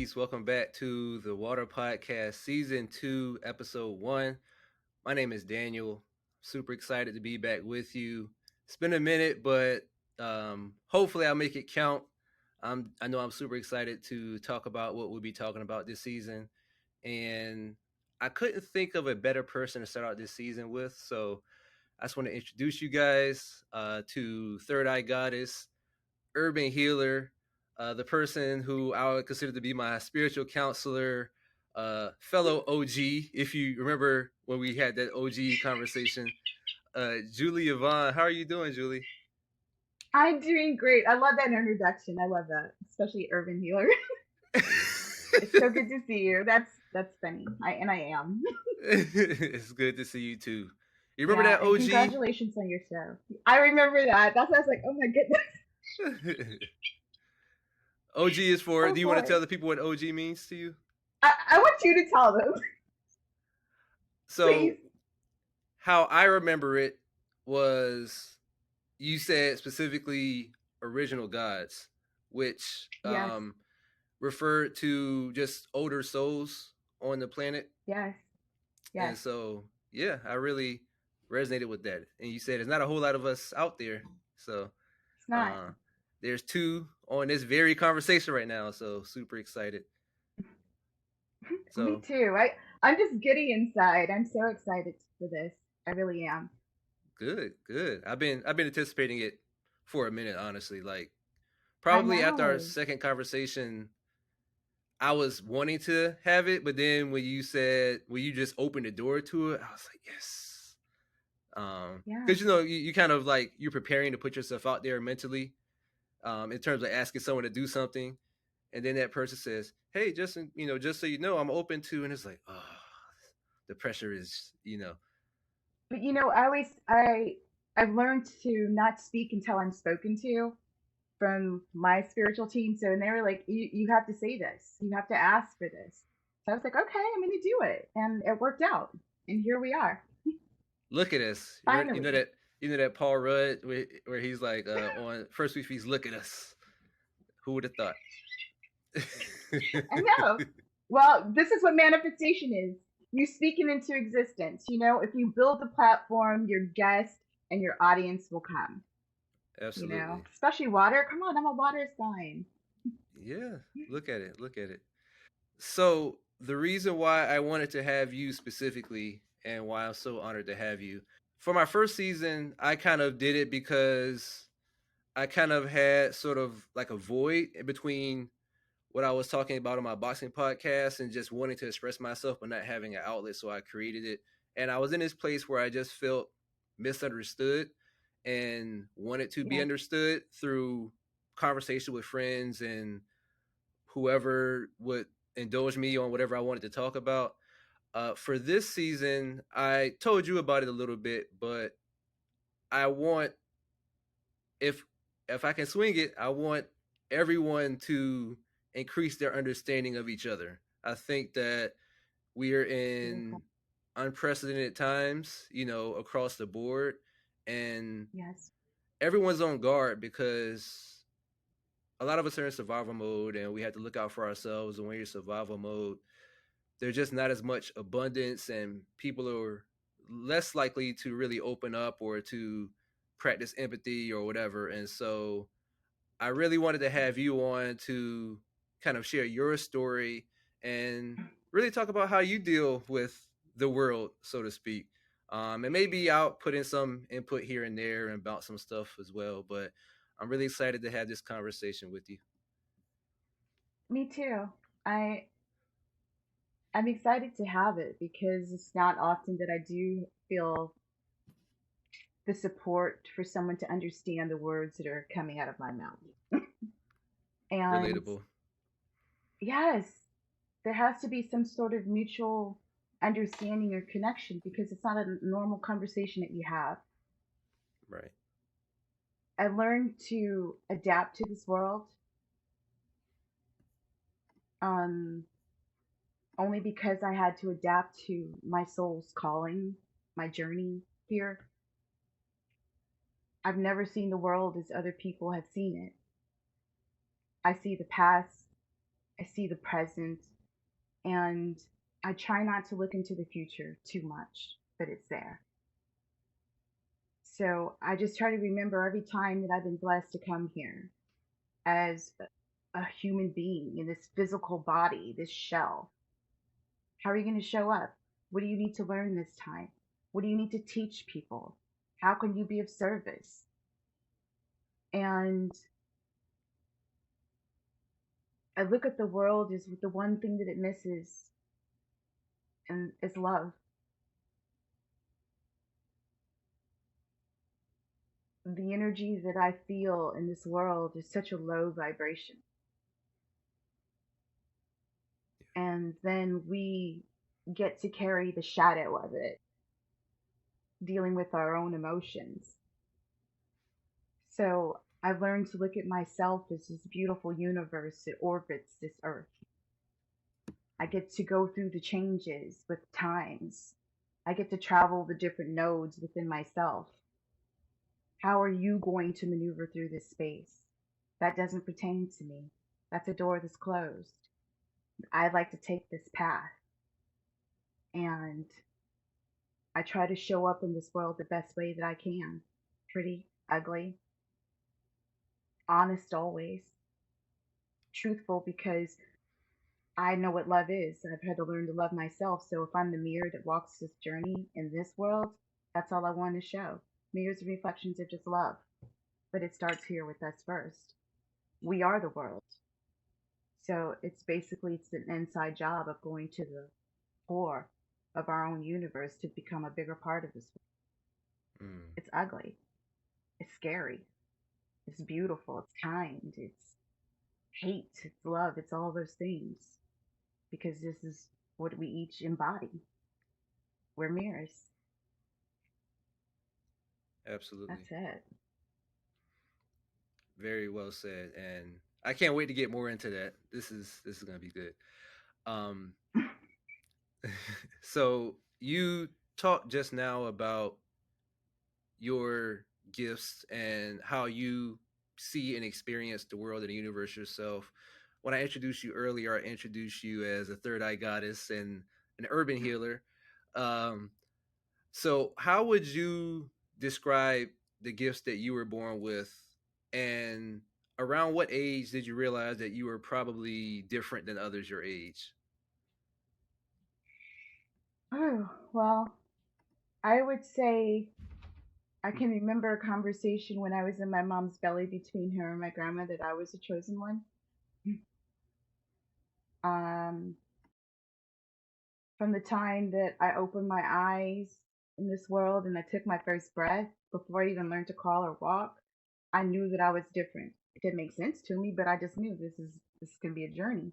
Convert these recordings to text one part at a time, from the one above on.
peace. Welcome back to the Water Podcast, Season 2, Episode 1. My name is Daniel. Super excited to be back with you. It's been a minute, but hopefully I'll make it count. I know I'm super excited to talk about what we'll be talking about this season. And I couldn't think of a better person to start out this season with. So I just want to introduce you guys to Third Eye Goddess, urban healer, the person who I would consider to be my spiritual counselor, fellow OG. If you remember when we had that OG conversation, Julie Evonne. How are you doing, Julie? I'm doing great. I love that introduction. I love that, especially urban healer. It's so good to see you. That's funny. I am. It's good to see you too. You remember Yeah, that and OG? congratulations on your show. I remember that. That's why I was like, oh my goodness. OG is for. Oh Do you want to boy. tell the people what OG means to you? I want you to tell them, So, please. how I remember it was you said specifically original gods, which Yes, referred to just older souls on the planet. yes, And yes. so, yeah, I really resonated with that. And you said there's not a whole lot of us out there. So, It's not. uh, there's two on this very conversation right now. So, super excited. Me So, too. I'm just giddy inside. I'm so excited for this. I really am. good, good. I've been anticipating it for a minute, honestly. Like I probably after our know. second conversation, I was wanting to have it, but then when you just opened the door to it, I was like, yes. Yeah. Because you kind of like you're preparing to put yourself out there mentally, in terms of asking someone to do something, and then that person says, "Hey, just so you know, I'm open to," and it's like, oh, the pressure is. But I've learned to not speak until I'm spoken to from my spiritual team. So, and they were like, you have to say this. You have to ask for this. So I was like, okay, I'm going to do it. And it worked out. And here we are, Look at us. You know finally. that you know that Paul Rudd where he's like on first week he's look at us. Who would have thought? I know. Well, this is what manifestation is. You speak it into existence. If you build the platform, your guest and your audience will come, Absolutely. especially water. Come on, I'm a water sign. Yeah. Look at it. Look at it. So the reason why I wanted to have you specifically and why I'm so honored to have you for my first season, I kind of did it because I kind of had sort of like a void in between what I was talking about on my boxing podcast and just wanting to express myself but not having an outlet. So I created it. And I was in this place where I just felt misunderstood and wanted to be Yes. understood through conversation with friends and whoever would indulge me on whatever I wanted to talk about. For this season, I told you about it a little bit, but I want if if I can swing it, I want everyone to increase their understanding of each other. I think that we are Beautiful. in unprecedented times, across the board, and Yes. everyone's on guard because a lot of us are in survival mode and we have to look out for ourselves. And when you're in survival mode, there's just not as much abundance and people are less likely to really open up or to practice empathy or whatever. And so I really wanted to have you on to kind of share your story and really talk about how you deal with the world, so to speak. And maybe I'll put in some input here and there and bounce some stuff as well. But I'm really excited to have this conversation with you. Me too. I I'm excited to have it because it's not often that I do feel the support for someone to understand the words that are coming out of my mouth. And Relatable. yes, there has to be some sort of mutual understanding or connection because it's not a normal conversation that you have. Right. I learned to adapt to this world um, only because I had to adapt to my soul's calling, my journey here. I've never seen the world as other people have seen it. I see the past, I see the present, and I try not to look into the future too much, but it's there. So I just try to remember every time that I've been blessed to come here as a human being in this physical body, this shell. How are you going to show up? What do you need to learn this time? What do you need to teach people? How can you be of service? And I look at the world as the one thing that it misses, and is love. The energy that I feel in this world is such a low vibration. And then we get to carry the shadow of it, dealing with our own emotions. So I've learned to look at myself as this beautiful universe that orbits this earth. I get to go through the changes with times. I get to travel the different nodes within myself. How are you going to maneuver through this space? That doesn't pertain to me. That's a door that's closed. I'd like to take this path. And I try to show up in this world the best way that I can. Pretty, ugly, honest always, truthful, because I know what love is. I've had to learn to love myself. So if I'm the mirror that walks this journey in this world, that's all I want to show. Mirrors and reflections of just love. But it starts here with us first. We are the world. So it's an inside job of going to the core of our own universe to become a bigger part of this world. Mm, It's ugly. It's scary. It's beautiful. It's kind. It's hate. It's love. It's all those things. Because this is what we each embody. We're mirrors. absolutely. That's it. Very well said. And I can't wait to get more into that. This is gonna be good. Um, so you talked just now about your gifts and how you see and experience the world and the universe yourself. When I introduced you earlier, I introduced you as a third eye goddess and an urban healer. Um, so, how would you describe the gifts that you were born with, and around what age did you realize that you were probably different than others your age? Oh, well, I would say I can remember a conversation when I was in my mom's belly between her and my grandma that I was the chosen one. Um, from the time that I opened my eyes in this world and I took my first breath before I even learned to crawl or walk, I knew that I was different. It didn't make sense to me, but I just knew this is gonna be a journey.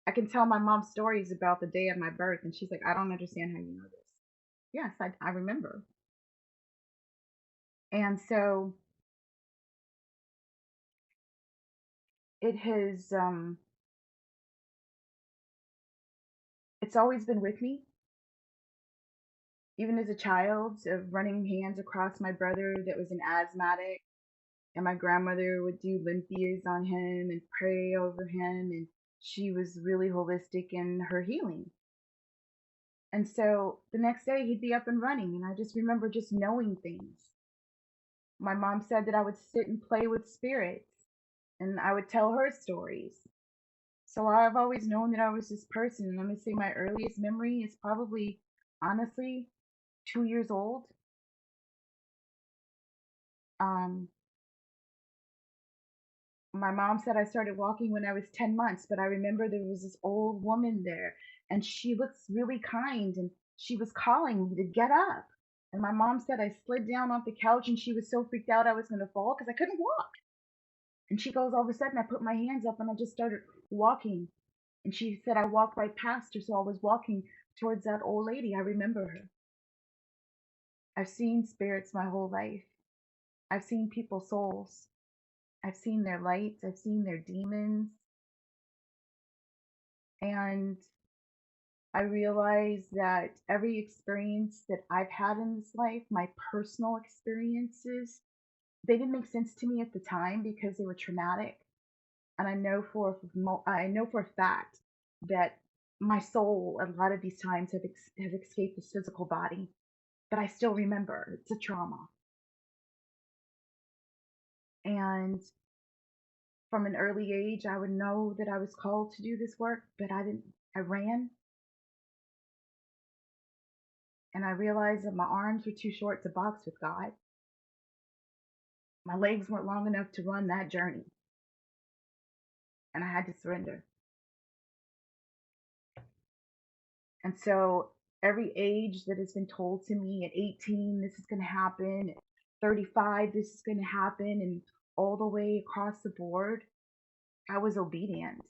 I can tell my mom stories about the day of my birth, and she's like, I don't understand how you know this. Yes, I remember. And so it has, it's always been with me, even as a child, of running hands across my brother that was an asthmatic, and my grandmother would do lymphias on him and pray over him, and she was really holistic in her healing. And so the next day he'd be up and running, and I just remember just knowing things. My mom said that I would sit and play with spirits and I would tell her stories. So I've always known that I was this person. And I'm going to say my earliest memory is probably, honestly, 2 years old. Um, my mom said I started walking when I was 10 months, but I remember there was this old woman there and she looks really kind and she was calling me to get up. And my mom said I slid down off the couch and she was so freaked out I was going to fall because I couldn't walk. And she goes, all of a sudden, I put my hands up and I just started walking. And she said I walked right past her, so I was walking towards that old lady. I remember her. I've seen spirits my whole life. I've seen people's souls. I've seen their lights. I've seen their demons. And I realize that every experience that I've had in this life, my personal experiences, they didn't make sense to me at the time because they were traumatic. and I know for a fact that my soul a lot of these times has escaped this physical body, but I still remember it's a trauma. And from an early age, I would know that I was called to do this work, but I didn't. I ran, and I realized that my arms were too short to box with God. My legs weren't long enough to run that journey, and I had to surrender. And so every age that has been told to me at 18, this is going to happen, at 35, this is going to happen, and all the way across the board, I was obedient.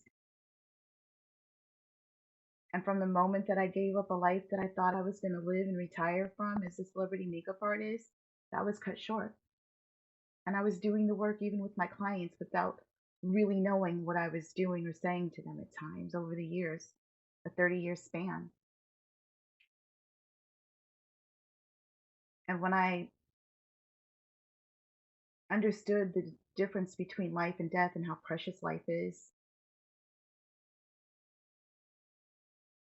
And from the moment that I gave up a life that I thought I was going to live and retire from as a celebrity makeup artist, that was cut short. And I was doing the work even with my clients without really knowing what I was doing or saying to them at times over the years, a 30-year span. And when I understood the difference between life and death and how precious life is,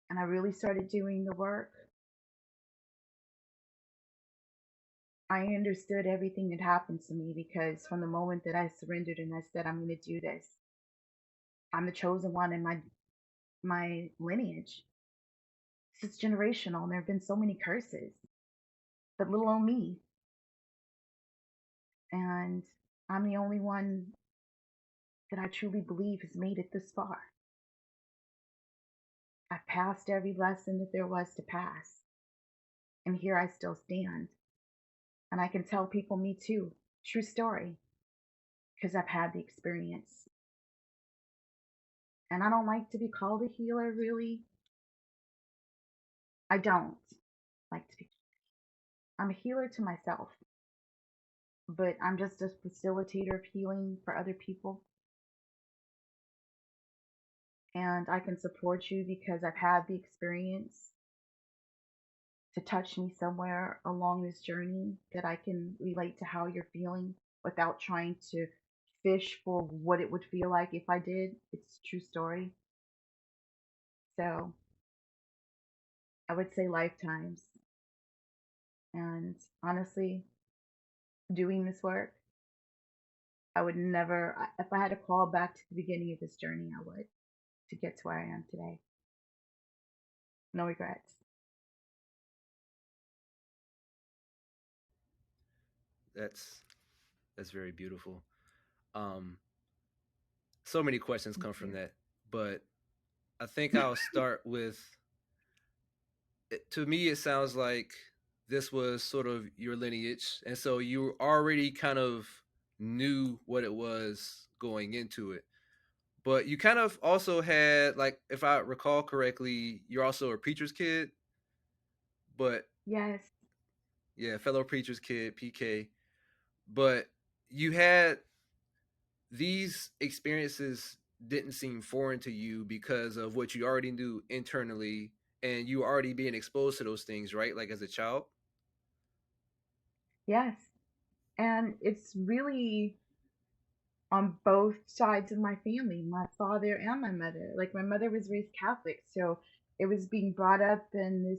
and I really started doing the work, I understood everything that happened to me because from the moment that I surrendered and I said, I'm going to do this, I'm the chosen one in my lineage. This is generational, and there have been so many curses, but little old me. And I'm the only one that I truly believe has made it this far. I've passed every lesson that there was to pass, and here I still stand. And I can tell people, me too, true story, because I've had the experience. And I don't like to be called a healer, really. I don't like to be. I'm a healer to myself, but I'm just a facilitator of healing for other people. And I can support you because I've had the experience to touch me somewhere along this journey that I can relate to how you're feeling without trying to fish for what it would feel like if I did. It's a true story. So I would say lifetimes. And honestly, doing this work, I would never, if I had to call back to the beginning of this journey, I would to get to where I am today. No regrets. That's that's very beautiful. Um, so many questions Thank come from you. that, but I think I'll start with. To me, it sounds like this was sort of your lineage, and so you already kind of knew what it was going into it. But you kind of also had, like, if I recall correctly, you're also a preacher's kid, but Yes, yeah, fellow preacher's kid, PK. But you had these experiences didn't seem foreign to you because of what you already knew internally and you were already being exposed to those things, right? Like as a child. yes. And it's really on both sides of my family, my father and my mother. Like my mother was raised Catholic, so it was being brought up in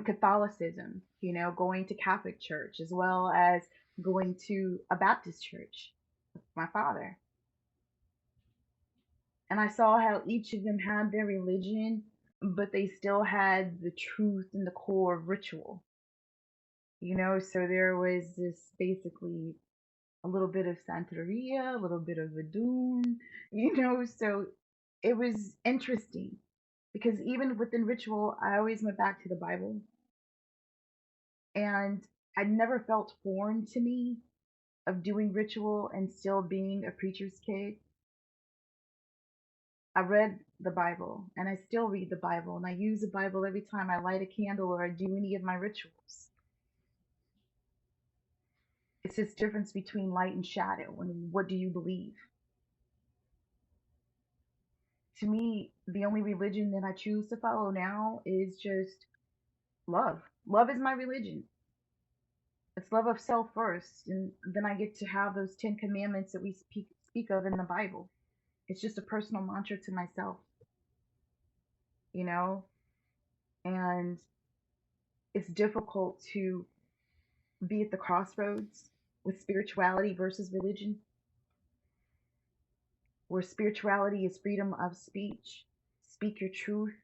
Catholicism, going to Catholic church as well as going to a Baptist church with my father. And I saw how each of them had their religion, but they still had the truth and the core of ritual. So there was this basically a little bit of Santeria, a little bit of Voodoo, so it was interesting because even within ritual, I always went back to the Bible, and I never felt foreign to me of doing ritual and still being a preacher's kid. I read the Bible and I still read the Bible and I use the Bible every time I light a candle or I do any of my rituals. It's this difference between light and shadow and what do you believe? To me, the only religion that I choose to follow now is just love. Love is my religion. It's love of self first, and then I get to have those 10 commandments that we speak of in the Bible. It's just a personal mantra to myself, you know? And it's difficult to be at the crossroads with spirituality versus religion, where spirituality is freedom of speech, speak your truth.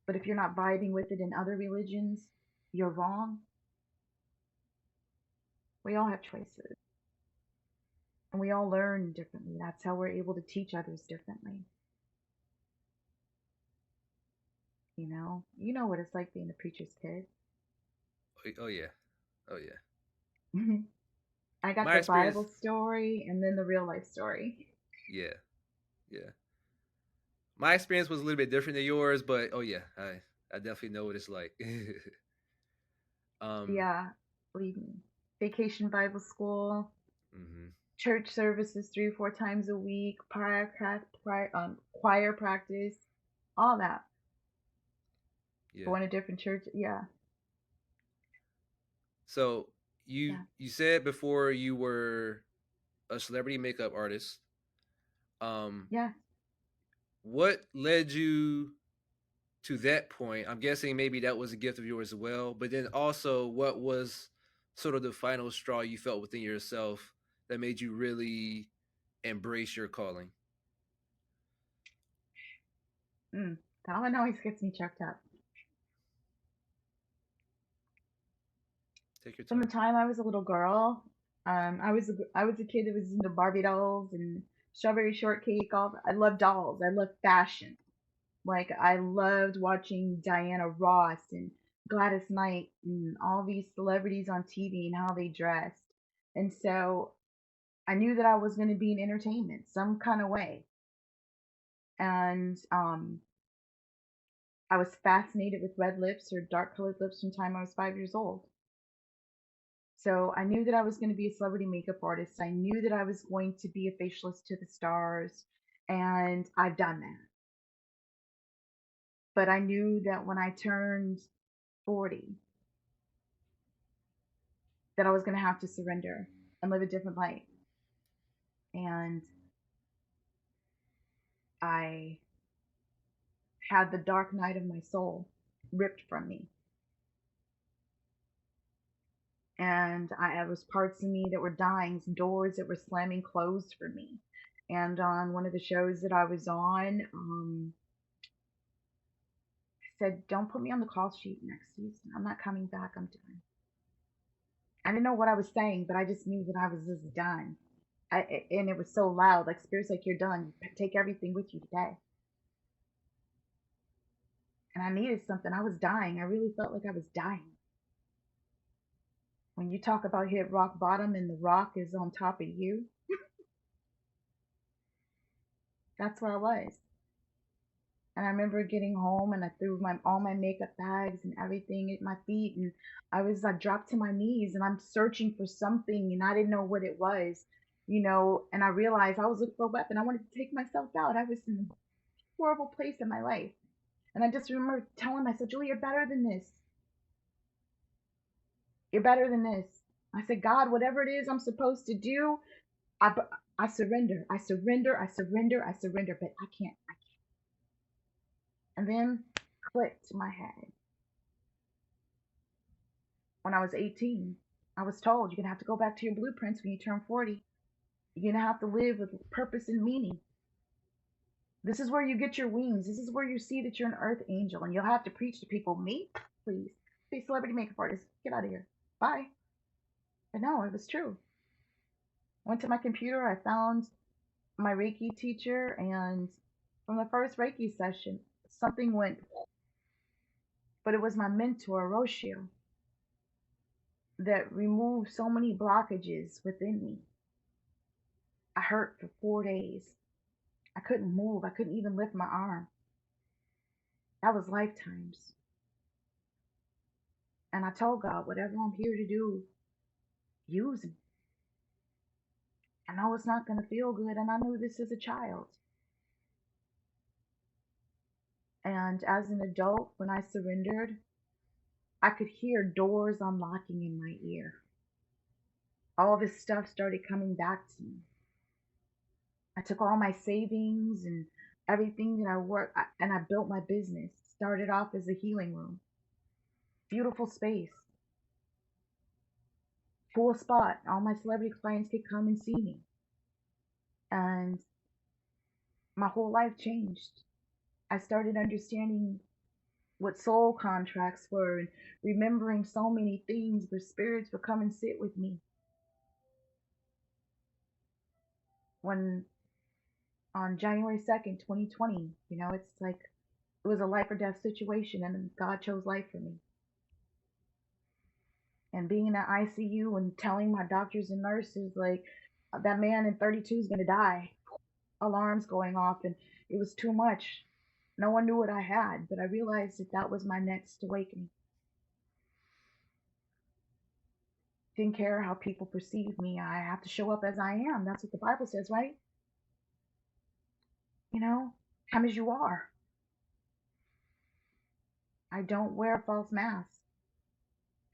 But if you're not vibing with it in other religions, you're wrong. We all have choices, and we all learn differently. That's how we're able to teach others differently. You know what it's like being a preacher's kid. Oh yeah, oh yeah. I got My the experience, Bible story and then the real life story. yeah, yeah. My experience was a little bit different than yours, but oh yeah, I definitely know what it's like. um, Yeah, believe me. Vacation Bible school, hmm church services 3 or 4 times a week, choir practice, all that. yeah. Going to different church. Yeah, So you yeah, you said before you were a celebrity makeup artist. Um, yeah. what led you to that point? I'm guessing maybe that was a gift of yours as well. But then also, what was sort of the final straw you felt within yourself that made you really embrace your calling? That one always gets me choked up. Take your From the time. time I was a little girl, I was a kid that was into Barbie dolls and strawberry shortcake. I loved dolls. I loved fashion. Like I loved watching Diana Ross and Gladys Knight and all these celebrities on TV and how they dressed. And so I knew that I was going to be in entertainment some kind of way. And I was fascinated with red lips or dark colored lips from the time I was 5 years old. So I knew that I was going to be a celebrity makeup artist. I knew that I was going to be a facialist to the stars. And I've done that. But I knew that when I turned 40, that I was going to have to surrender and live a different life. And I had the dark night of my soul ripped from me. And there was parts of me that were dying, some doors that were slamming closed for me. And on one of the shows that I was on, I said, "Don't put me on the call sheet next season. I'm not coming back. I'm done." I didn't know what I was saying, but I just knew that I was just done. And it was so loud, like Spirit's like, "You're done. Take everything with you today." And I needed something. I was dying. I really felt like I was dying. When you talk about hit rock bottom and the rock is on top of you, that's where I was. And I remember getting home and I threw my all my makeup bags and everything at my feet, and I was like dropped to my knees and I'm searching for something and I didn't know what it was, and I realized I was looking for a weapon. I wanted to take myself out. I was in a horrible place in my life. And I just remember telling myself, "Julie, you're better than this. You're better than this." I said, "God, whatever it is I'm supposed to do, I, I surrender. I surrender. I surrender. I surrender. But I can't. And then clicked in my head. When I was 18, I was told you're going to have to go back to your blueprints when you turn 40. You're going to have to live with purpose and meaning. This is where you get your wings. This is where you see that you're an earth angel. And you'll have to preach to people, me, please. Be celebrity makeup artist. Get out of here. Bye." But no, it was true. I went to my computer. I found my Reiki teacher. And from the first Reiki session, something went, but it was my mentor, Roshio, that removed so many blockages within me. I hurt for 4 days. I couldn't move. I couldn't even lift my arm. That was lifetimes. And I told God, whatever I'm here to do, use me. I know it's not going to feel good. And I knew this as a child. And as an adult, when I surrendered, I could hear doors unlocking in my ear. All this stuff started coming back to me. I took all my savings and everything that I worked, and I built my business. Started off as a healing room, beautiful space, full spot. All my celebrity clients could come and see me, and my whole life changed. I started understanding what soul contracts were and remembering so many things where spirits would come and sit with me. When on January 2nd, 2020, it's like it was a life or death situation, and God chose life for me. And being in that ICU and telling my doctors and nurses, like, that man in 32 is going to die, alarms going off, and it was too much. No one knew what I had, but I realized that that was my next awakening. Didn't care how people perceive me. I have to show up as I am. That's what the Bible says, right? Come as you are. I don't wear a false mask.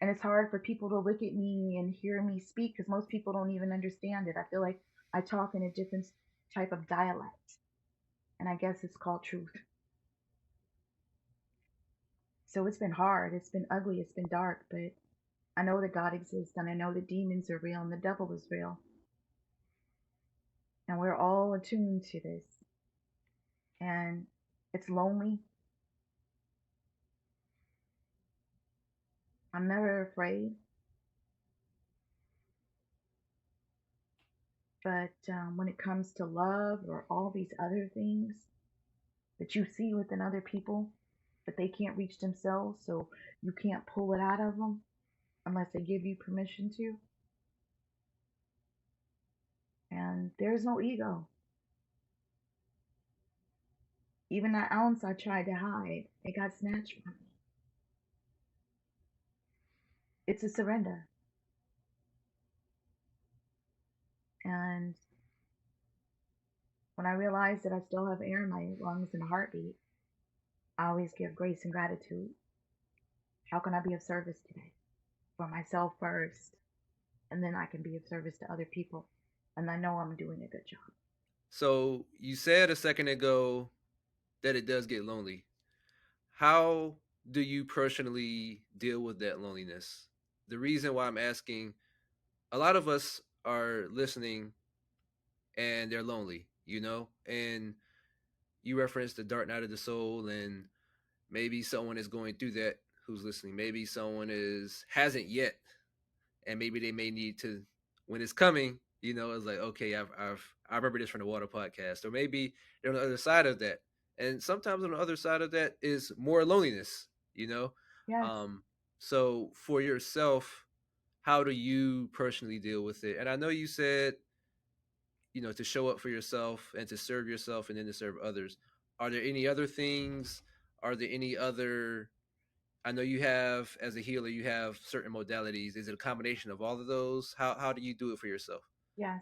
And it's hard for people to look at me and hear me speak because most people don't even understand it. I feel like I talk in a different type of dialect. And I guess it's called truth. So it's been hard. It's been ugly. It's been dark. But I know that God exists, and I know that demons are real and the devil is real. And we're all attuned to this. And it's lonely. I'm never afraid. But when it comes to love or all these other things that you see within other people, but they can't reach themselves, so you can't pull it out of them unless they give you permission to. And there's no ego. Even that ounce I tried to hide, it got snatched from me. It's a surrender. And when I realize that I still have air in my lungs and a heartbeat, I always give grace and gratitude. How can I be of service today? For myself first, and then I can be of service to other people. And I know I'm doing a good job. So you said a second ago that it does get lonely. How do you personally deal with that loneliness? The reason why I'm asking, a lot of us are listening and they're lonely, and you referenced the dark night of the soul, and maybe someone is going through that who's listening. Maybe someone is hasn't yet, and maybe they may need to when it's coming. It's like, okay, I remember this from the Water podcast, or maybe they're on the other side of that, and sometimes on the other side of that is more loneliness. You know, Yes, um, so for yourself, how do you personally deal with it? And I know you said, to show up for yourself and to serve yourself and then to serve others. Are there any other things? Are there any other? I know you have, as a healer, you have certain modalities. Is it a combination of all of those? How do you do it for yourself? yes.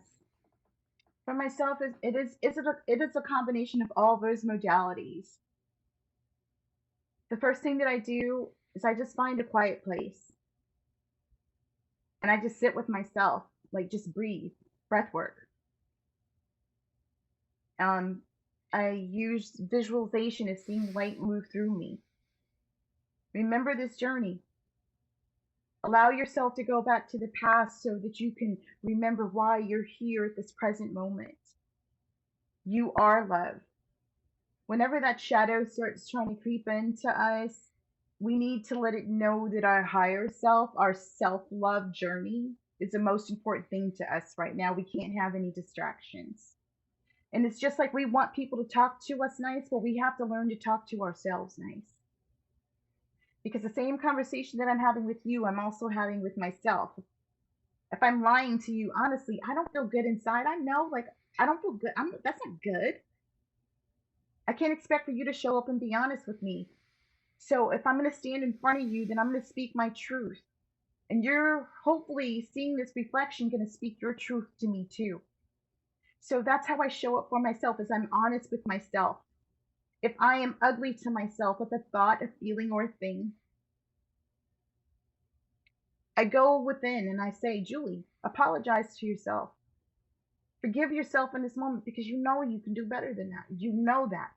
For myself, it is a combination of all those modalities. The first thing that I do is I just find a quiet place and I just sit with myself, like just breathe, breath work. Um, I use visualization of seeing light move through me. Remember this journey. Allow yourself to go back to the past so that you can remember why you're here at this present moment. You are love. Whenever that shadow starts trying to creep into us, we need to let it know that our higher self, our self love journey, is the most important thing to us right now. We can't have any distractions. And it's just like we want people to talk to us nice, but we have to learn to talk to ourselves nice. Because the same conversation that I'm having with you, I'm also having with myself. If I'm lying to you, honestly, I don't feel good inside. I know, like, I don't feel good. That's not good. I can't expect for you to show up and be honest with me. So if I'm going to stand in front of you, then I'm going to speak my truth. And you're hopefully seeing this reflection going to speak your truth to me too. So that's how I show up for myself, is I'm honest with myself. If I am ugly to myself with a thought, a feeling, or a thing, I go within and I say, Julie, apologize to yourself. Forgive yourself in this moment because you know you can do better than that. You know that.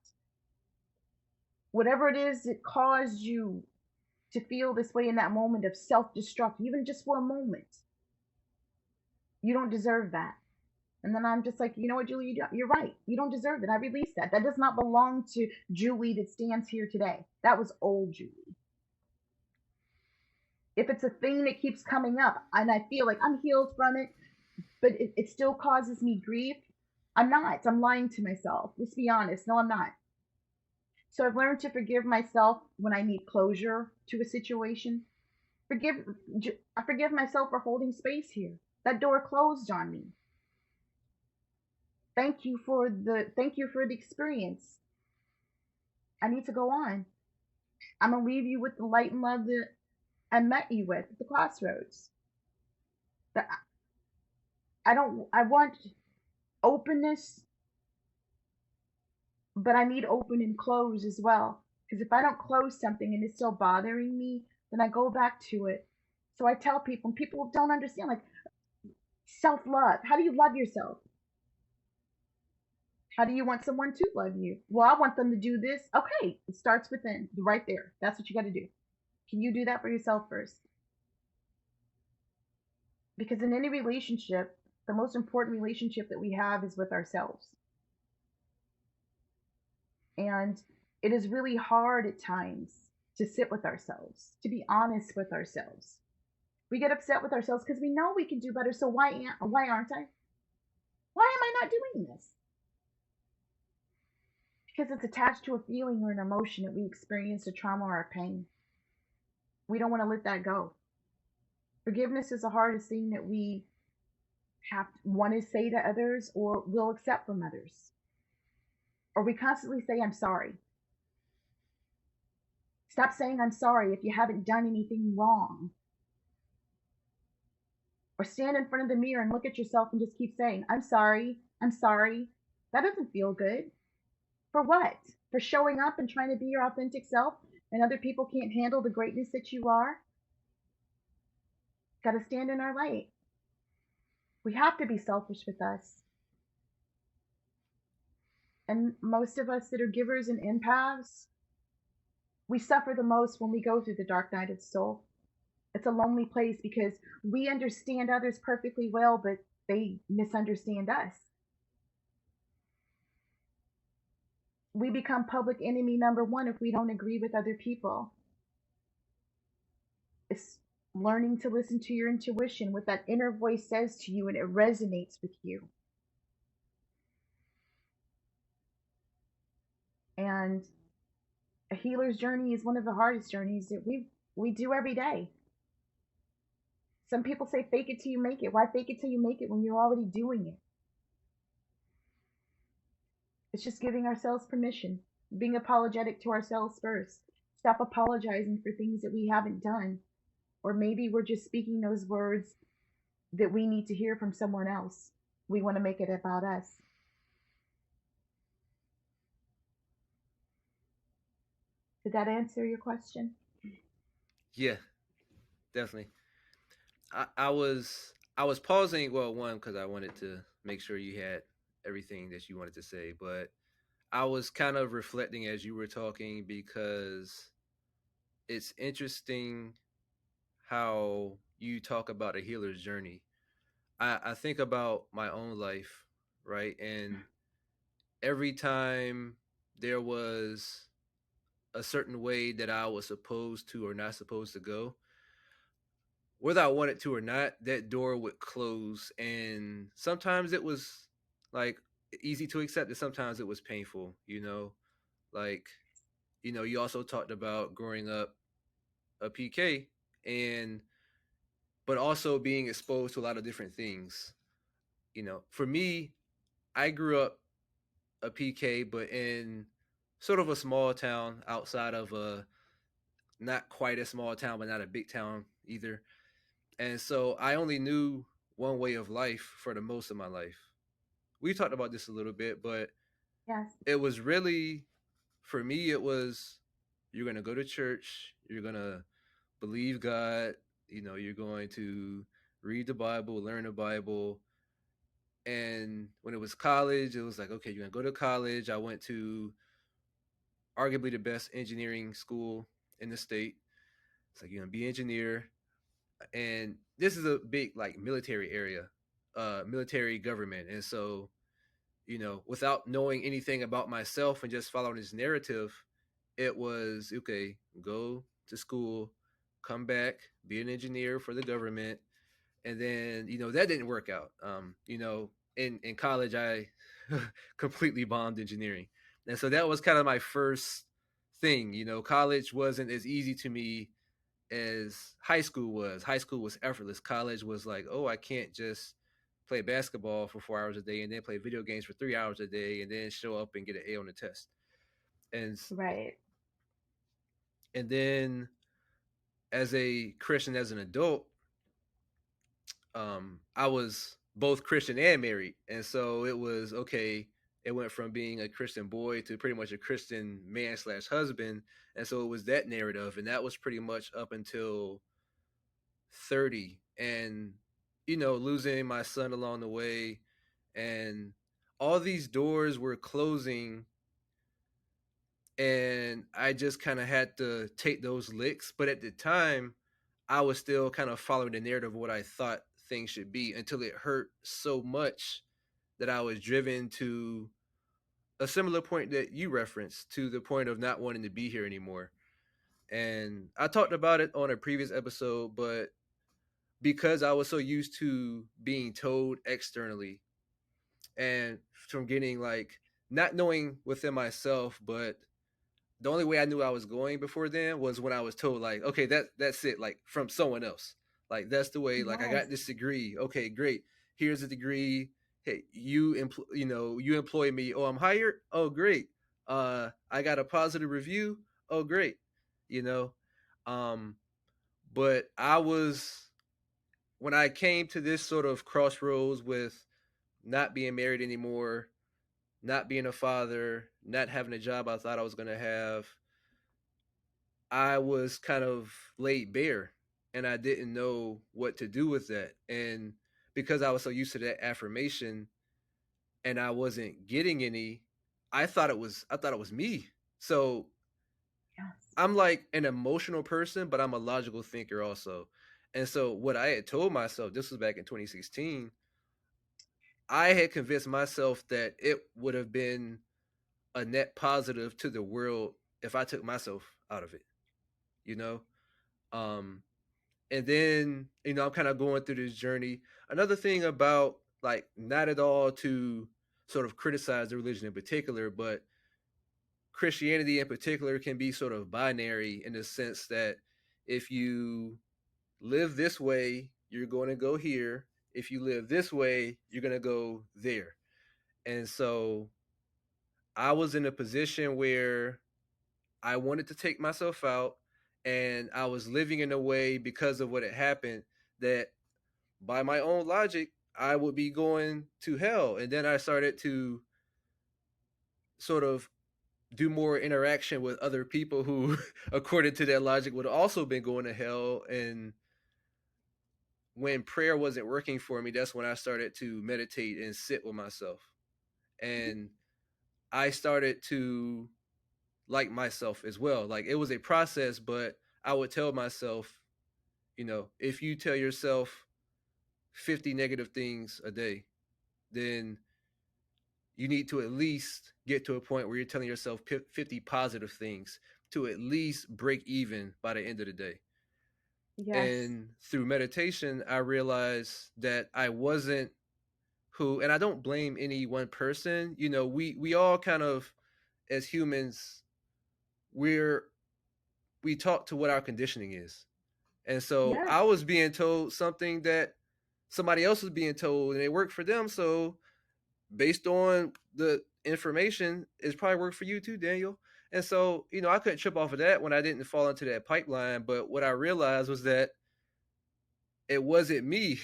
Whatever it is that caused you to feel this way in that moment of self destruct, even just for a moment, you don't deserve that. And then I'm just like, you know what, Julie, you're right. You don't deserve it. I release that. That does not belong to Julie that stands here today. That was old Julie. If it's a thing that keeps coming up and I feel like I'm healed from it, but it still causes me grief, I'm not. I'm lying to myself. Let's be honest. No, I'm not. So I've learned to forgive myself when I need closure to a situation. Forgive, I forgive myself for holding space here. That door closed on me. Thank you for the experience. I need to go on. I'm gonna leave you with the light and love that I met you with at the crossroads. That I don't. I want openness, but I need open and close as well. Because if I don't close something and it's still bothering me, then I go back to it. So I tell people, and people don't understand, like self love. How do you love yourself? How do you want someone to love you? Well, I want them to do this. Okay, it starts within, right there. That's what you got to do. Can you do that for yourself first? Because in any relationship, the most important relationship that we have is with ourselves. And it is really hard at times to sit with ourselves, to be honest with ourselves. We get upset with ourselves because we know we can do better. So why aren't I? Why am I not doing this? Because it's attached to a feeling or an emotion that we experienced, a trauma or a pain. We don't want to let that go. Forgiveness is the hardest thing that we have to want to say to others or will accept from others. Or we constantly say, I'm sorry. Stop saying I'm sorry if you haven't done anything wrong. Or stand in front of the mirror and look at yourself and just keep saying, I'm sorry, I'm sorry. That doesn't feel good. For what? For showing up and trying to be your authentic self and other people can't handle the greatness that you are? Got to stand in our light. We have to be selfish with us. And most of us that are givers and empaths, we suffer the most when we go through the dark night of the soul. It's a lonely place because we understand others perfectly well, but they misunderstand us. We become public enemy number one if we don't agree with other people. It's learning to listen to your intuition, what that inner voice says to you, and it resonates with you. And a healer's journey is one of the hardest journeys that we do every day. Some people say fake it till you make it. Why fake it till you make it when you're already doing it? It's just giving ourselves permission, being apologetic to ourselves first. Stop apologizing for things that we haven't done. Or maybe we're just speaking those words that we need to hear from someone else. We want to make it about us. Did that answer your question? Yeah, definitely. I was pausing. Well, one because I wanted to make sure you had everything that you wanted to say, but I was kind of reflecting as you were talking because it's interesting how you talk about a healer's journey. I think about my own life, right? And every time there was a certain way that I was supposed to or not supposed to go, whether I wanted to or not, that door would close. And sometimes it was like easy to accept, and sometimes it was painful, like, you also talked about growing up a PK and but also being exposed to a lot of different things. For me, I grew up a PK, but in sort of a small town outside of a not quite a small town, but not a big town either. And so I only knew one way of life for the most of my life. We talked about this a little bit, but Yes. it was really, for me, it was you're going to go to church, you're going to believe God, you're going to read the Bible, learn the Bible, And when it was college, it was like, okay, you're gonna go to college. I went to arguably the best engineering school in the state. It's like you're gonna be an engineer, and this is a big like military area, military government, and so without knowing anything about myself and just following this narrative, it was okay. Go to school, come back, be an engineer for the government, and then that didn't work out. In college, I completely bombed engineering, and so that was kind of my first thing. College wasn't as easy to me as high school was. High school was effortless. College was like, oh, I can't just play basketball for 4 hours a day and then play video games for 3 hours a day and then show up and get an A on the test. And Right. and then as a Christian, as an adult, I was both Christian and married, and so it was okay. It went from being a Christian boy to pretty much a Christian man slash husband, and so it was that narrative, and that was pretty much up until 30, and losing my son along the way, and all these doors were closing, and I just kind of had to take those licks. But at the time, I was still kind of following the narrative of what I thought things should be until it hurt so much that I was driven to a similar point that you referenced, to the point of not wanting to be here anymore. And I talked about it on a previous episode, but because I was so used to being told externally and from getting like not knowing within myself, but the only way I knew I was going before then was when I was told like, okay, that's it, like from someone else. Like that's the way. Like I Yes. got this degree. Okay, great. Here's a degree. Hey, you employ me. Oh, I'm hired. Oh, great. I got a positive review. Oh, great. You know, um, but I was when I came to this sort of crossroads with not being married anymore, not being a father, not having a job I thought I was going to have, I was kind of laid bare and I didn't know what to do with that. And because I was so used to that affirmation and I wasn't getting any, I thought it was me. So Yes. I'm like an emotional person, but I'm a logical thinker also. And so what I had told myself, this was back in 2016, I had convinced myself that it would have been a net positive to the world if I took myself out of it, you know? Um, and then, I'm kind of going through this journey. Another thing about like, not at all to sort of criticize the religion in particular, but Christianity in particular can be sort of binary in the sense that if you live this way, you're going to go here. If you live this way, you're going to go there. And so I was in a position where I wanted to take myself out, and I was living in a way because of what had happened that by my own logic, I would be going to hell. And then I started to sort of do more interaction with other people who, according to that logic, would have also been going to hell. And when prayer wasn't working for me, that's when I started to meditate and sit with myself. And I started to like myself as well. Like it was a process, but I would tell myself, if you tell yourself 50 negative things a day, then you need to at least get to a point where you're telling yourself 50 positive things to at least break even by the end of the day. Yes. And through meditation, I realized that I wasn't who, and I don't blame any one person. We all kind of, as humans, we're we talk to what our conditioning is. And so I Yes. was being told something that somebody else was being told and it worked for them. So based on the information, it's probably worked for you too, Daniel. And so, I couldn't trip off of that when I didn't fall into that pipeline. But what I realized was that it wasn't me.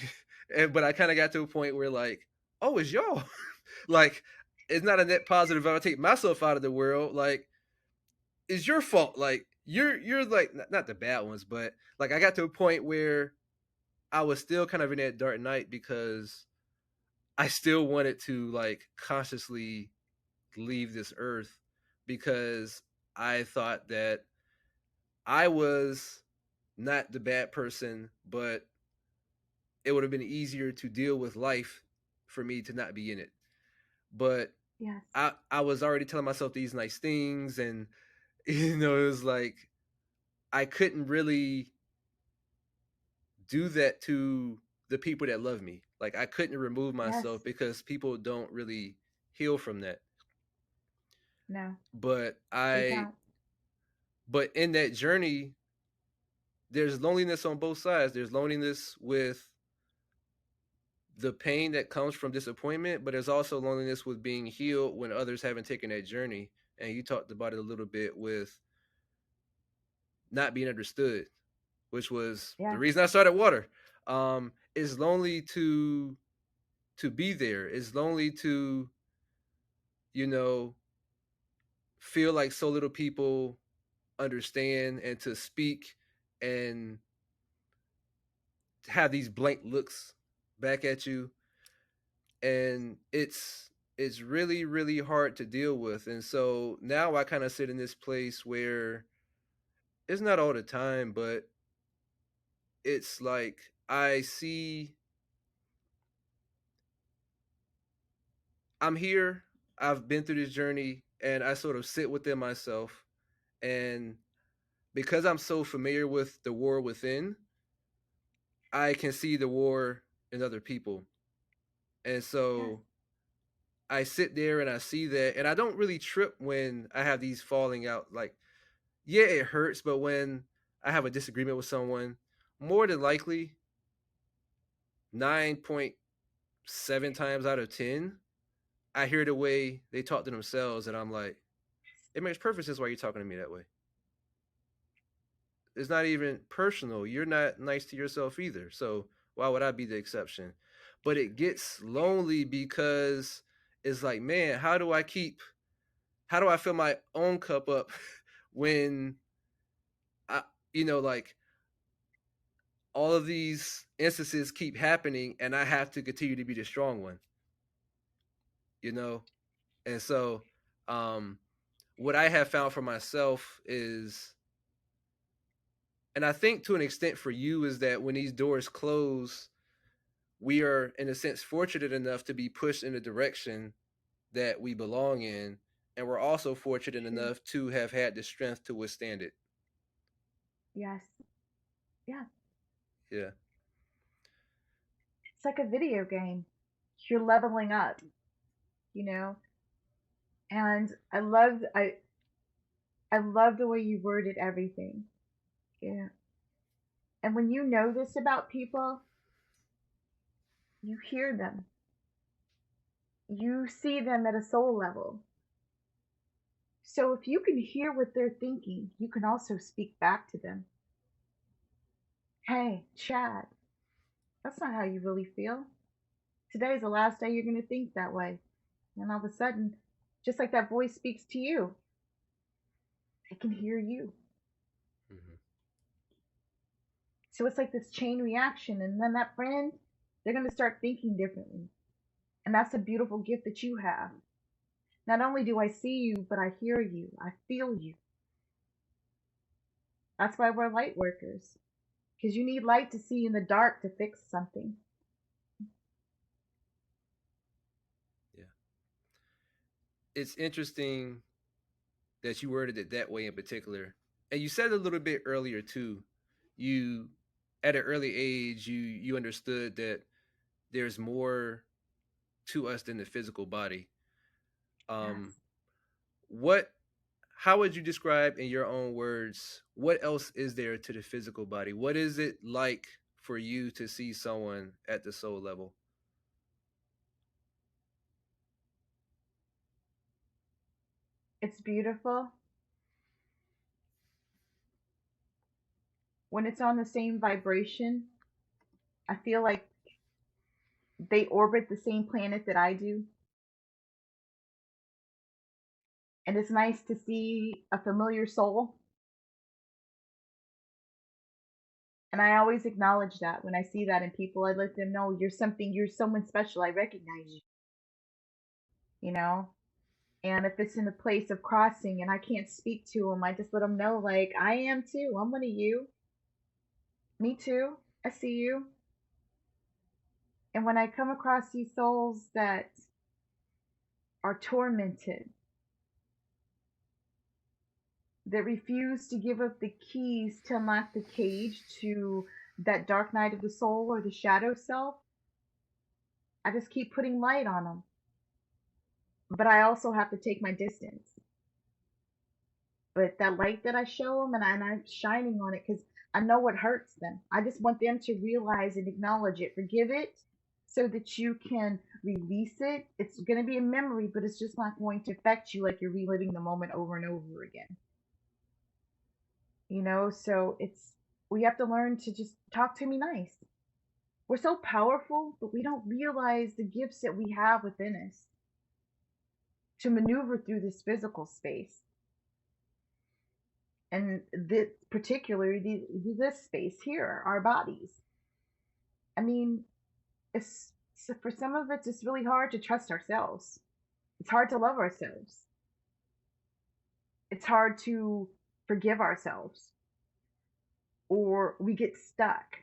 But I kind of got to a point where like, oh, it's y'all. Like, it's not a net positive if I take myself out of the world. Like, it's your fault. Like, you're like not the bad ones, but like I got to a point where I was still kind of in that dark night because I still wanted to like consciously leave this earth because I thought that I was not the bad person, but it would have been easier to deal with life for me to not be in it. But Yes. I was already telling myself these nice things, and it was like I couldn't really do that to the people that love me. Like I couldn't remove Yes. myself because people don't really heal from that. No, But they I don't. but in that journey, there's loneliness on both sides. There's loneliness with the pain that comes from disappointment, but there's also loneliness with being healed when others haven't taken that journey. And you talked about it a little bit with not being understood, which was the Yes. reason I started water. It's lonely to be there. It's lonely to, you know, feel like so little people understand and to speak and have these blank looks back at you. And it's really really hard to deal with. And so now I kind of sit in this place where it's not all the time, but it's like I see I'm here, I've been through this journey, and I sort of sit within myself. And because I'm so familiar with the war within, I can see the war in other people. And Yes. so I sit there and I see that, and I don't really trip when I have these falling out. Like, yeah, it hurts, but when I have a disagreement with someone, more than likely, 9.7 times out of 10, I hear the way they talk to themselves, and I'm like, it makes perfect sense why you're talking to me that way. It's not even personal. You're not nice to yourself either. So why would I be the exception? But it gets lonely because it's like, man, how do I fill my own cup up when I, like all of these instances keep happening and I have to continue to be the strong one, you know? And so, um, what I have found for myself is, and I think to an extent for you, is that when these doors close, we are in a sense fortunate enough to be pushed in the direction that we belong in, and we're also fortunate True. enough to have had the strength to withstand it. Yes. Yeah. Yeah. It's like a video game. You're leveling up, you know? And I love the way you worded everything. Yeah. And when you know this about people, you hear them. You see them at a soul level. So if you can hear what they're thinking, you can also speak back to them. Hey, Chad, that's not how you really feel. Today's the last day you're going to think that way. And all of a sudden, just like that voice speaks to you, they can hear you. Mm-hmm. So it's like this chain reaction. And then that friend, they're going to start thinking differently. And that's a beautiful gift that you have. Not only do I see you, but I hear you, I feel you. That's why we're light workers, because you need light to see in the dark to fix something. Yeah. It's interesting that you worded it that way in particular. And you said a little bit earlier too. You at an early age you understood that there's more to us than the physical body. Yes. Um what how would you describe in your own words what else is there to the physical body? What is it like for you to see someone at the soul level? It's beautiful when it's on the same vibration. I feel like they orbit the same planet that I do. And it's nice to see a familiar soul. And I always acknowledge that when I see that in people. I let them know you're something, you're someone special. I recognize you, you know? And if it's in a place of crossing and I can't speak to them, I just let them know, like, I am too. I'm one of you. Me too. I see you. And when I come across these souls that are tormented, that refuse to give up the keys to unlock the cage to that dark night of the soul or the shadow self, I just keep putting light on them. But I also have to take my distance. But that light that I show them, and I'm shining on it because I know what hurts them. I just want them to realize and acknowledge it, forgive it, so that you can release it. It's going to be a memory, but it's just not going to affect you like you're reliving the moment over and over again. So we have to learn to just talk to me nice. We're so powerful, but we don't realize the gifts that we have within us to maneuver through this physical space. And particularly this space here, our bodies. I mean, for some of it, it's really hard to trust ourselves. It's hard to love ourselves. It's hard to forgive ourselves, or we get stuck.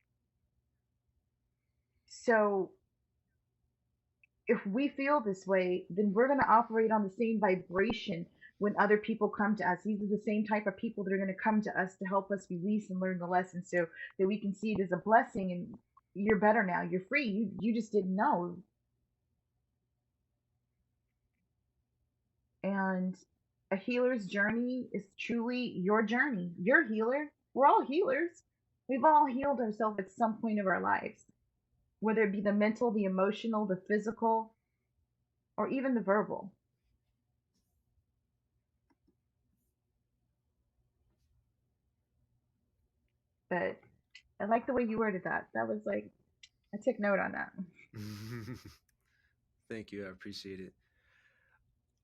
So if we feel this way, then we're going to operate on the same vibration when other people come to us. These are the same type of people that are going to come to us to help us release and learn the lesson so that we can see it as a blessing and you're better now. You're free. You just didn't know. And a healer's journey is truly your journey. You're a healer. We're all healers. We've all healed ourselves at some point of our lives, whether it be the mental, the emotional, the physical, or even the verbal. But I like the way you worded that. That was like, I took note on that. Thank you. I appreciate it.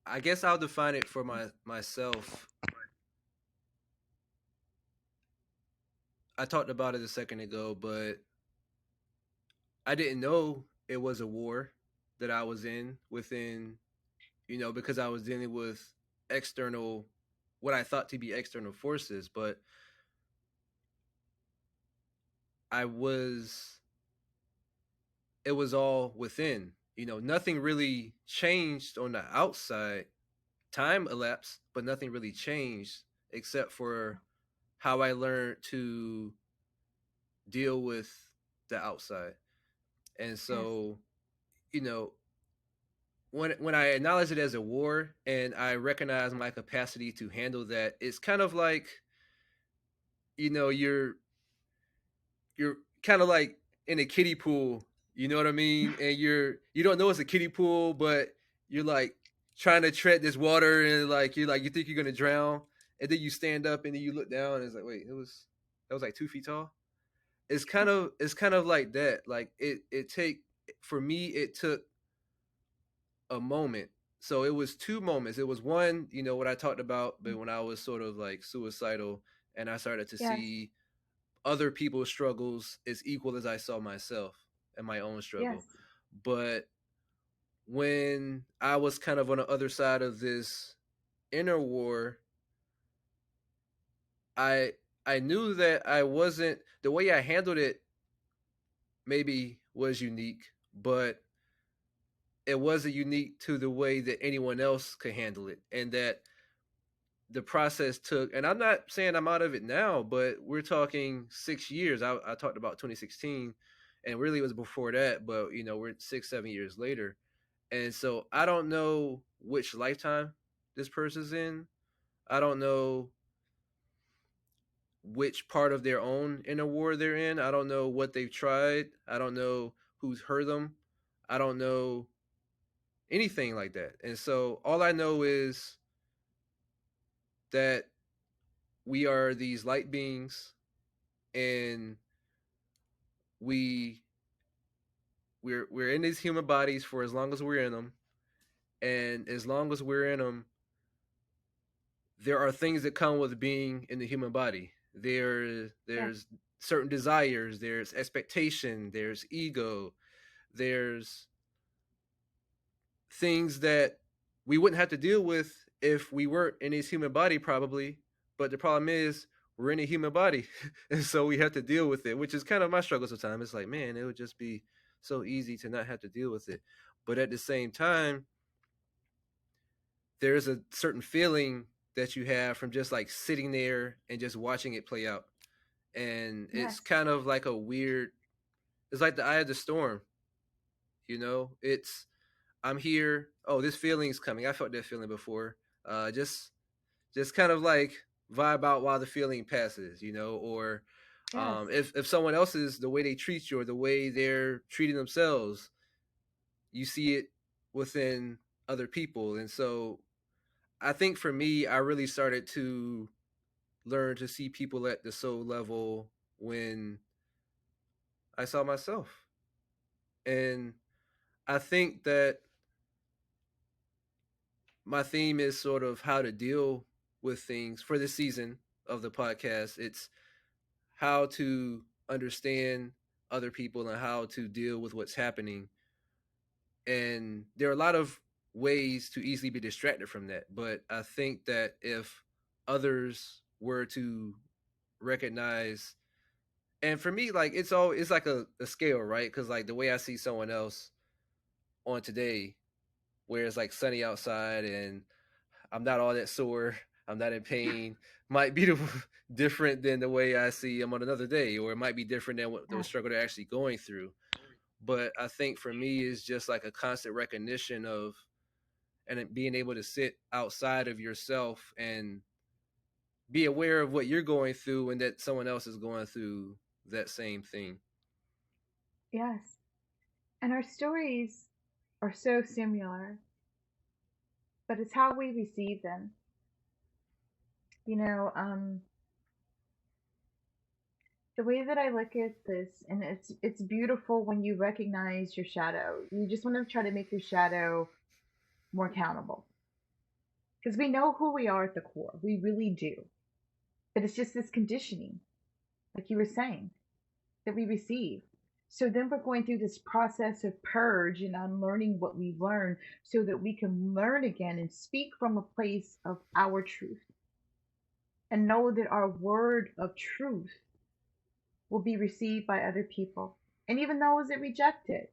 I guess I'll define it for myself. I talked about it a second ago, but I didn't know it was a war that I was in within, because I was dealing with external, what I thought to be external forces, but I was, it was all within. Nothing really changed on the outside. Time elapsed, but nothing really changed except for how I learned to deal with the outside. And Yes, so, you know, when I acknowledge it as a war and I recognize my capacity to handle that, it's kind of like, you're kind of like in a kiddie pool, you know what I mean? And you don't know it's a kiddie pool, but you're like trying to tread this water and like you think you're gonna drown, and then you stand up and then you look down and it's like, wait, that was like 2 feet tall. It's kind of like that. Like it take for me it took a moment. So it was two moments. It was one, what I talked about, but when I was sort of like suicidal and I started to yes, see other people's struggles as equal as I saw myself and my own yes, struggle. But when I was kind of on the other side of this inner war, I I knew that I wasn't the way I handled it maybe was unique, but it wasn't unique to the way that anyone else could handle it. And that the process took, and I'm not saying I'm out of it now, but we're talking 6 years. I talked about 2016, and really it was before that, but we're 6, 7 years later. And so I don't know which lifetime this person's in. I don't know which part of their own inner war they're in. I don't know what they've tried. I don't know who's hurt them. I don't know anything like that. And so all I know is that we are these light beings, and we we're in these human bodies for as long as we're in them, and as long as we're in them, there are things that come with being in the human body. yes, There's certain desires, there's expectation, there's ego, there's things that we wouldn't have to deal with if we weren't in this human body, probably. But the problem is, we're in a human body, and so we have to deal with it, which is kind of my struggle sometimes. It's like, man, it would just be so easy to not have to deal with it. But at the same time, there's a certain feeling that you have from just like sitting there and just watching it play out. And it's Yes. kind of like a weird, it's like the eye of the storm, It's, I'm here. Oh, this feeling's coming. I felt that feeling before. Just kind of like vibe out while the feeling passes, or Yes. if someone else's, the way they treat you or the way they're treating themselves, you see it within other people. And so I think for me, I really started to learn to see people at the soul level when I saw myself. And I think that my theme is sort of how to deal with things for this season of the podcast. It's how to understand other people and how to deal with what's happening. And there are a lot of ways to easily be distracted from that. But I think that if others were to recognize, and for me, like it's like a scale, right? Because like the way I see someone else on today, where it's like sunny outside and I'm not all that sore, I'm not in pain, might be different than the way I see them on another day, or it might be different than what the Yes. struggle they're actually going through. But I think for me is just like a constant recognition of, and being able to sit outside of yourself and be aware of what you're going through and that someone else is going through that same thing. Yes. And our stories are so similar, but it's how we receive them. You know, the way that I look at this, and it's beautiful when you recognize your shadow. You just want to try to make your shadow more accountable because we know who we are at the core. We really do. But it's just this conditioning, like you were saying, that we receive. So then we're going through this process of purge and unlearning what we learn so that we can learn again and speak from a place of our truth and know that our word of truth will be received by other people. And even those that reject it,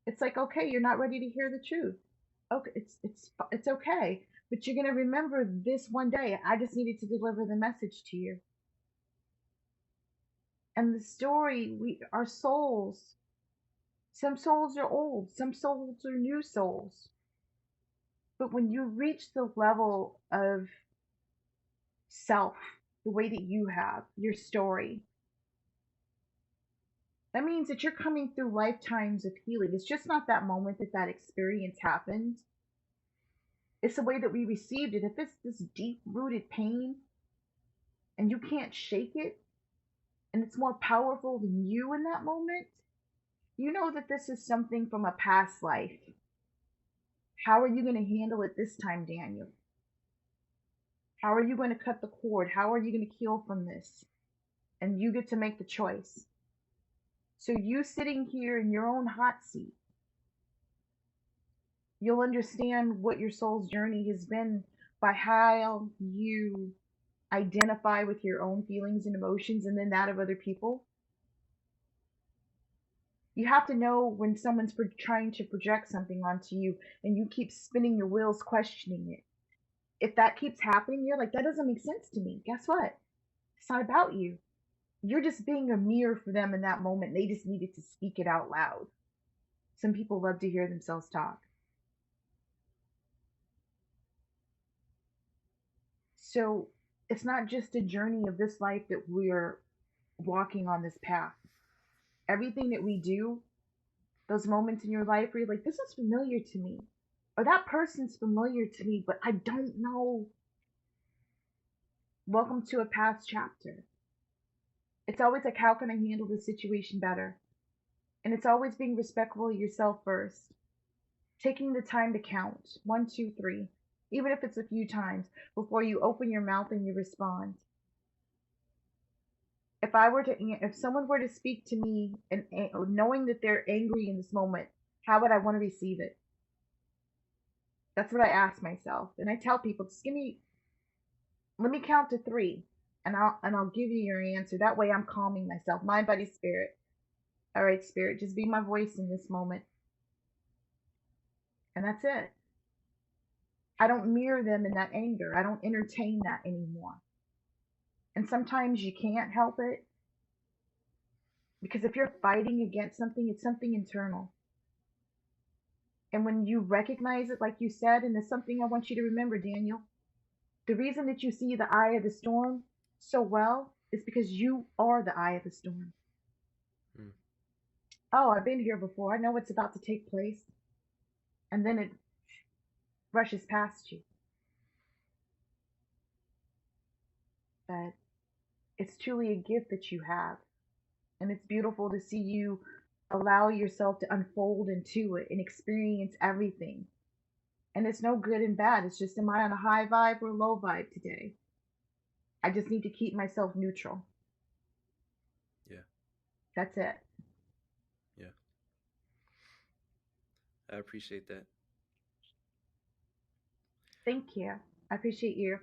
it's like, okay, you're not ready to hear the truth. Okay, it's okay, but you're gonna remember this one day. I just needed to deliver the message to you. And the story, we our souls. Some souls are old, some souls are new souls. But when you reach the level of self, the way that you have your story, that means that you're coming through lifetimes of healing. It's just not that moment that that experience happened. It's the way that we received it. If it's this deep rooted pain and you can't shake it, and it's more powerful than you in that moment, you know that this is something from a past life. How are you going to handle it this time, Daniel? How are you going to cut the cord? How are you going to heal from this? And you get to make the choice. So, you sitting here in your own hot seat, you'll understand what your soul's journey has been by how you identify with your own feelings and emotions and then that of other people. You have to know when someone's trying to project something onto you and you keep spinning your wheels questioning it. If that keeps happening, you're like, that doesn't make sense to me. Guess what? It's not about you. You're just being a mirror for them in that moment. They just needed to speak it out loud. Some people love to hear themselves talk. So it's not just a journey of this life that we're walking on this path. Everything that we do, those moments in your life where you're like, this is familiar to me, or that person's familiar to me, but I don't know. Welcome to a past chapter. It's always like, how can I handle this situation better? And it's always being respectful of yourself first. Taking the time to count 1, 2, 3, even if it's a few times, before you open your mouth and you respond. If someone were to speak to me and knowing that they're angry in this moment, how would I want to receive it? That's what I ask myself, and I tell people, just let me count to three, and I'll give you your answer. That way, I'm calming myself, mind, body, spirit. All right, spirit, just be my voice in this moment, and that's it. I don't mirror them in that anger. I don't entertain that anymore. And sometimes you can't help it because if you're fighting against something, it's something internal. And when you recognize it, like you said, and it's something I want you to remember, Daniel, the reason that you see the eye of the storm so well is because you are the eye of the storm. Mm. Oh, I've been here before. I know what's about to take place. And then it rushes past you. But it's truly a gift that you have. And it's beautiful to see you allow yourself to unfold into it and experience everything. And it's no good and bad. It's just, am I on a high vibe or low vibe today? I just need to keep myself neutral. Yeah. That's it. Yeah. I appreciate that. Thank you. I appreciate you.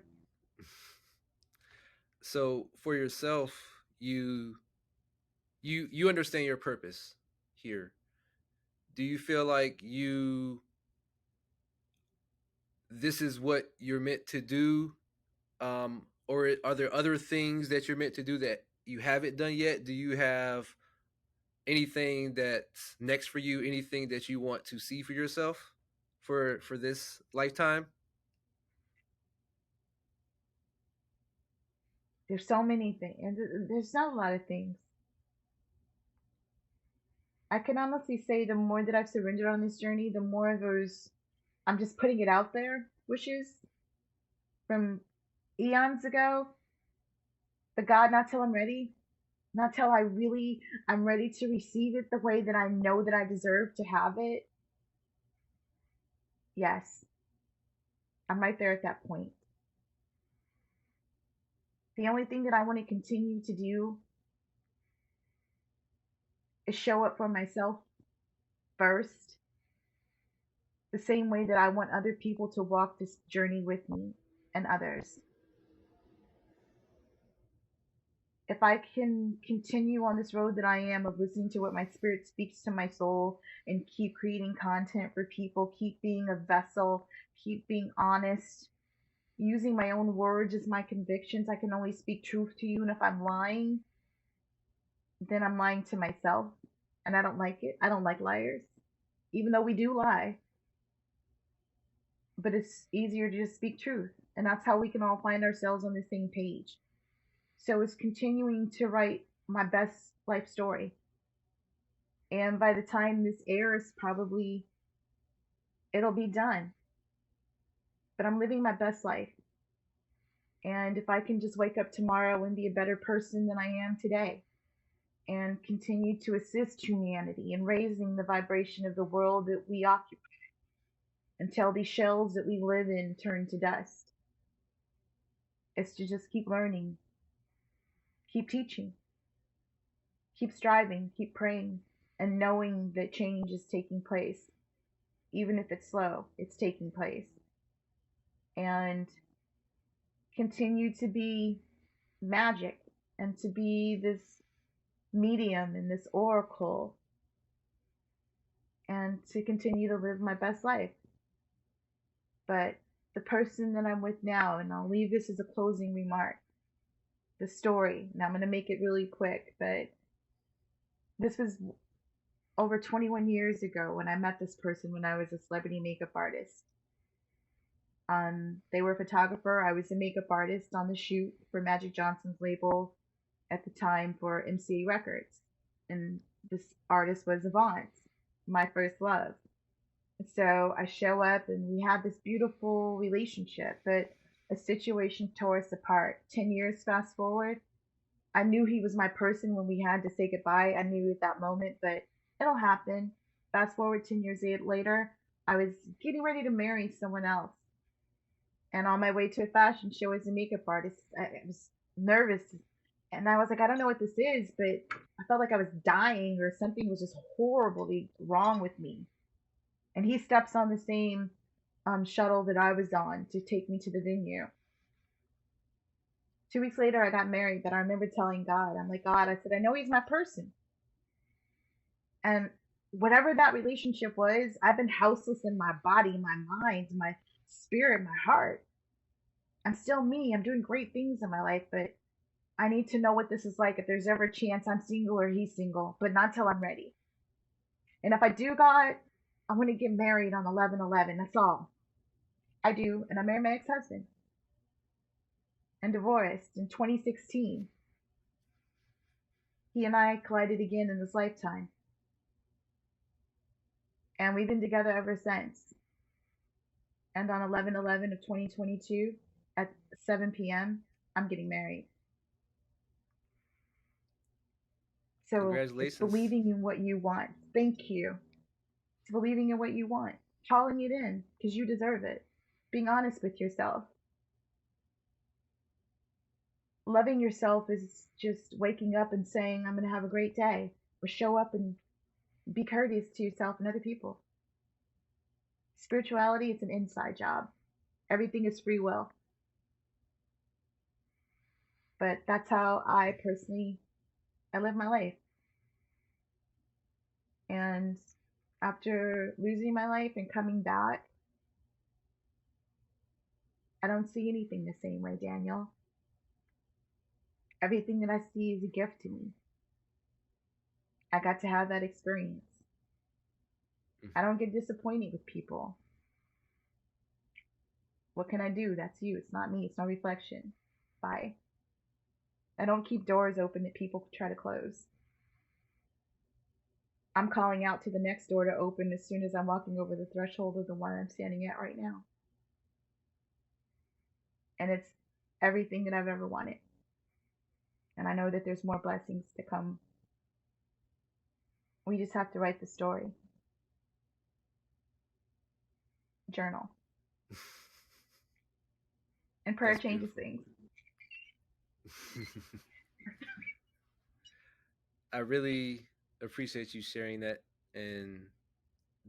So for yourself, you understand your purpose here. Do you feel like you this is what you're meant to do, or are there other things that you're meant to do that you haven't done yet? Do you have anything that's next for you? Anything that you want to see for yourself for this lifetime? There's so many things, and there's not a lot of things. I can honestly say the more that I've surrendered on this journey, the more of those I'm just putting it out there wishes from eons ago. But God, not till I'm ready, not till I'm ready to receive it the way that I know that I deserve to have it. Yes, I'm right there at that point. The only thing that I want to continue to do is show up for myself first, the same way that I want other people to walk this journey with me and others. If I can continue on this road that I am of listening to what my spirit speaks to my soul and keep creating content for people, keep being a vessel, keep being honest, using my own words as my convictions, I can only speak truth to you. And if I'm lying, then I'm lying to myself. And I don't like it. I don't like liars, even though we do lie. But it's easier to just speak truth. And that's how we can all find ourselves on the same page. So it's continuing to write my best life story. And by the time this airs, probably it'll be done. But I'm living my best life. And if I can just wake up tomorrow and be a better person than I am today, and continue to assist humanity in raising the vibration of the world that we occupy until these shells that we live in turn to dust, it's to just keep learning, keep teaching, keep striving, keep praying, and knowing that change is taking place. Even if it's slow, it's taking place. And continue to be magic and to be this medium and this oracle and to continue to live my best life. But the person that I'm with now, and I'll leave this as a closing remark, the story, and I'm going to make it really quick, but this was over 21 years ago when I met this person when I was a celebrity makeup artist. They were a photographer. I was a makeup artist on the shoot for Magic Johnson's label at the time for MCA Records. And this artist was Evonne, my first love. So I show up and we have this beautiful relationship, but a situation tore us apart. 10 years fast forward, I knew he was my person when we had to say goodbye. I knew at that moment, but it'll happen. Fast forward 10 years later, I was getting ready to marry someone else. And on my way to a fashion show as a makeup artist, I was nervous And I was like, I don't know what this is, but I felt like I was dying or something was just horribly wrong with me. And he steps on the same shuttle that I was on to take me to the venue. 2 weeks later, I got married, but I remember telling God, I'm like, God, I said, I know he's my person. And whatever that relationship was, I've been houseless in my body, my mind, my spirit, my heart. I'm still me. I'm doing great things in my life, but I need to know what this is like if there's ever a chance I'm single or he's single, but not till I'm ready. And if I do, God, I want to get married on 11/11. That's all I do. And I married my ex-husband and divorced in 2016. He and I collided again in this lifetime. And we've been together ever since. And on 11/11 of 2022 at 7 p.m., I'm getting married. So it's Congratulations. believing in what you want. Thank you. It's believing in what you want, calling it in because you deserve it, being honest with yourself. Loving yourself is just waking up and saying, I'm going to have a great day, or show up and be courteous to yourself and other people. Spirituality is an inside job. Everything is free will. But that's how I live my life. And after losing my life and coming back, I don't see anything the same way, Daniel. Everything that I see is a gift to me. I got to have that experience. I don't get disappointed with people. What can I do? That's you. It's not me. It's no reflection. Bye. I don't keep doors open that people try to close. I'm calling out to the next door to open as soon as I'm walking over the threshold of the one I'm standing at right now. And it's everything that I've ever wanted. And I know that there's more blessings to come. We just have to write the story. Journal. And prayer That's changes beautiful. things. I really appreciate you sharing that, and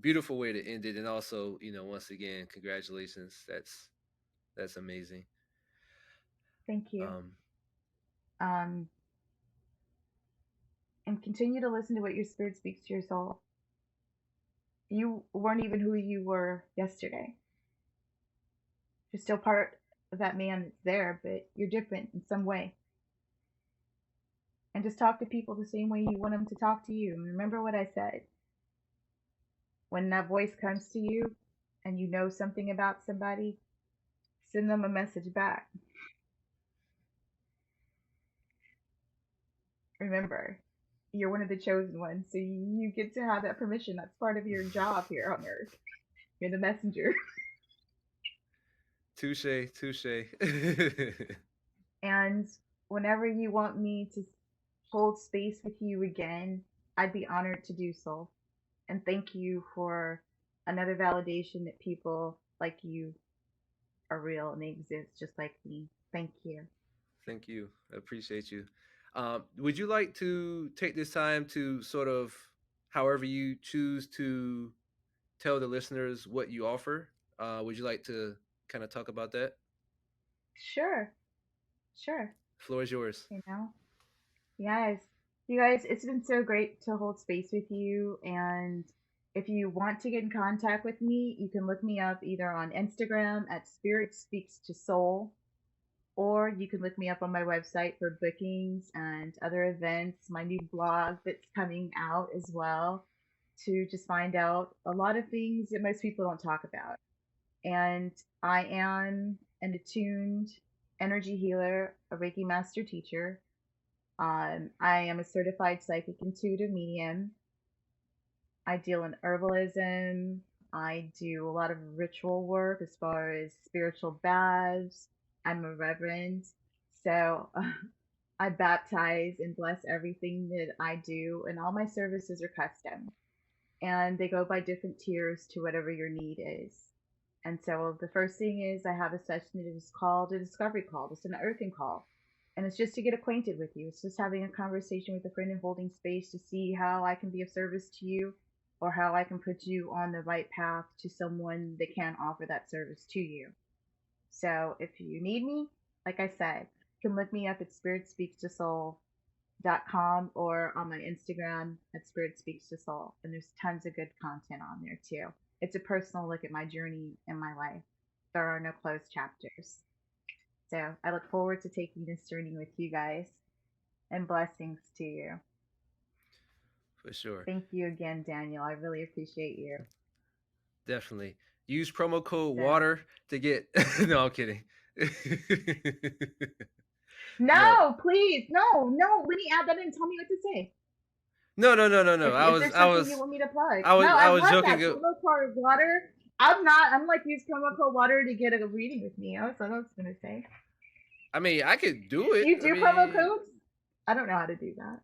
beautiful way to end it. And also, once again, congratulations. That's amazing. Thank you. Um, Um, and continue to listen to what your spirit speaks to your soul. You weren't even who you were yesterday. You're still part of that man that's there, but you're different in some way. And just talk to people the same way you want them to talk to you. And remember what I said. When that voice comes to you and you know something about somebody, send them a message back. Remember, you're one of the chosen ones, so you get to have that permission. That's part of your job here on Earth. You're the messenger. touche, touche. And whenever you want me to hold space with you again, I'd be honored to do so. And thank you for another validation that people like you are real and they exist just like me. Thank you. Thank you. I appreciate you. Would you like to take this time to sort of, however you choose to tell the listeners what you offer? Would you like to kind of talk about that? Sure, sure. Floor is yours. You know, yes. You guys, it's been so great to hold space with you. And if you want to get in contact with me, you can look me up either on Instagram at Spirit Speaks to Soul, or you can look me up on my website for bookings and other events, my new blog that's coming out as well, to just find out a lot of things that most people don't talk about. And I am an attuned energy healer, a Reiki master teacher. I am a certified psychic intuitive medium. I deal in herbalism. I do a lot of ritual work as far as spiritual baths. I'm a reverend. So I baptize and bless everything that I do, and all my services are custom. And they go by different tiers to whatever your need is. And so the first thing is I have a session that is called a discovery call. It's an earthing call. And it's just to get acquainted with you. It's just having a conversation with a friend and holding space to see how I can be of service to you or how I can put you on the right path to someone that can offer that service to you. So if you need me, like I said, you can look me up at spiritspeakstosoul.com or on my Instagram at Spirit Speaks to Soul. And there's tons of good content on there too. It's a personal look at my journey in my life. There are no closed chapters. So I look forward to taking this journey with you guys, and blessings to you. For sure. Thank you again, Daniel. I really appreciate you. Definitely. Use promo code So, WATER to get. No, I'm kidding. No, no, please, no, no. Let me add that in. Tell me what to say. no, no, no, no, no. If there's something you want me to plug. No, I I was love joking. that promo code water. I'm like, use promo code water to get a reading with me. That's what I was gonna say. I mean, I could do it. You I do promo mean, codes? I don't know how to do that.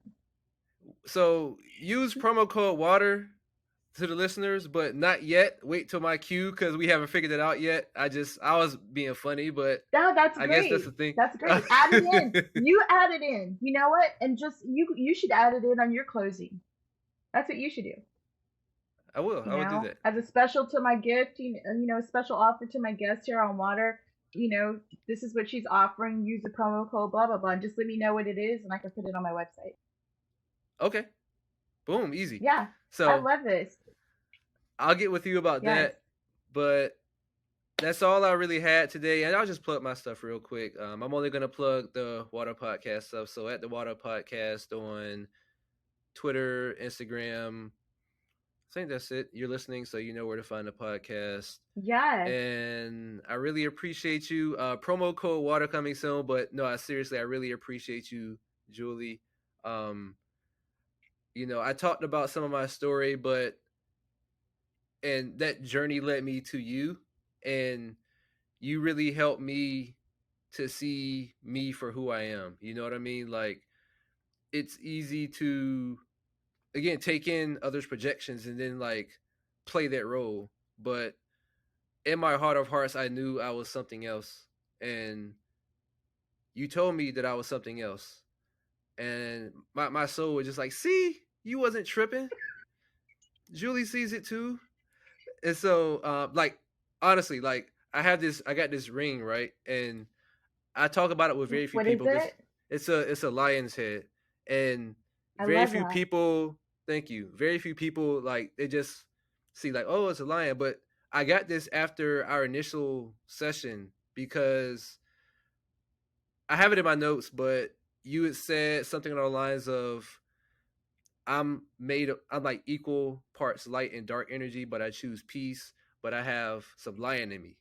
so use promo code WATER to the listeners, but not yet. Wait till my cue because we haven't figured it out yet. I was being funny, but No, that's I guess that's the great. thing. That's great. Add it in. You add it in. You know what? And just you should add it in on your closing. That's what you should do. I will. I will do that. As a special to my gift, a special offer to my guest here on Water. This is what she's offering. Use the promo code blah blah blah. And just let me know what it is, and I can put it on my website. Okay. Boom. Easy. Yeah, I So love this. I'll get with you about Yes. that, but that's all I really had today. And I'll just plug my stuff real quick. I'm only going to plug the Water Podcast stuff. So at the Water Podcast on Twitter, Instagram, I think that's it. You're listening, so you know where to find the podcast. Yes. And I really appreciate you. Promo code WATER coming soon, but no, seriously, I really appreciate you, Julie. I talked about some of my story, and that journey led me to you, and you really helped me to see me for who I am. You know what I mean? Like, it's easy to, again, take in others' projections and then like play that role, but in my heart of hearts, I knew I was something else, and you told me that I was something else, and my soul was just like, see, you wasn't tripping. Julie sees it too. And so like, honestly, like, I got this ring, right? And I talk about it with very few What is people because it? it's a lion's head, and I very love few that. people, thank you, very few people, like, they just see like, oh, it's a lion. But I got this after our initial session because I have it in my notes, but you had said something along the lines of, I'm like equal parts light and dark energy, but I choose peace, but I have some lion in me.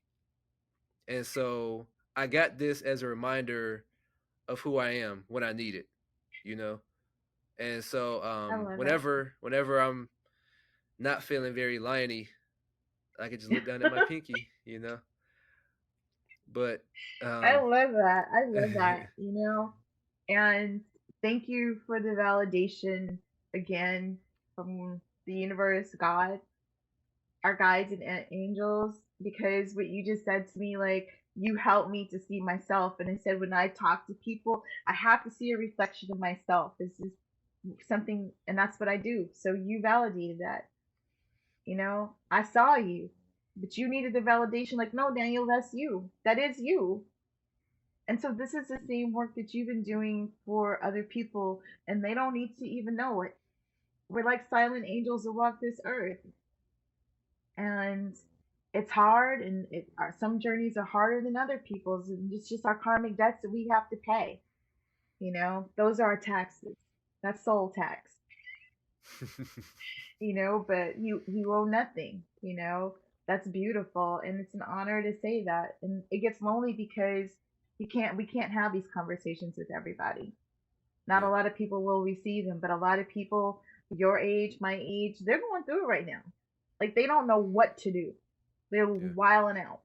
And so I got this as a reminder of who I am when I need it, you know? And so I love whenever I'm not feeling very liony, I can just look down at my it. pinky, But I um love that. I love that. And thank you for the validation again from the universe, God, our guides and angels, because what you just said to me, like, you helped me to see myself. And I said, when I talk to people, I have to see a reflection of myself. This is something, and that's what I do. So you validated that. I saw you, but you needed the validation. Like, no, Daniel, that's you. That is you. And so this is the same work that you've been doing for other people, and they don't need to even know it. We're like silent angels that walk this earth, and it's hard, and some journeys are harder than other people's, and it's just our karmic debts that we have to pay. Those are our taxes. That's soul tax. But you owe nothing. That's beautiful, and it's an honor to say that. And it gets lonely because we can't have these conversations with everybody. Not a yeah, lot of people will receive them, but a lot of people your age, my age, they're going through it right now. Like, they don't know what to do. They're yeah, wiling out.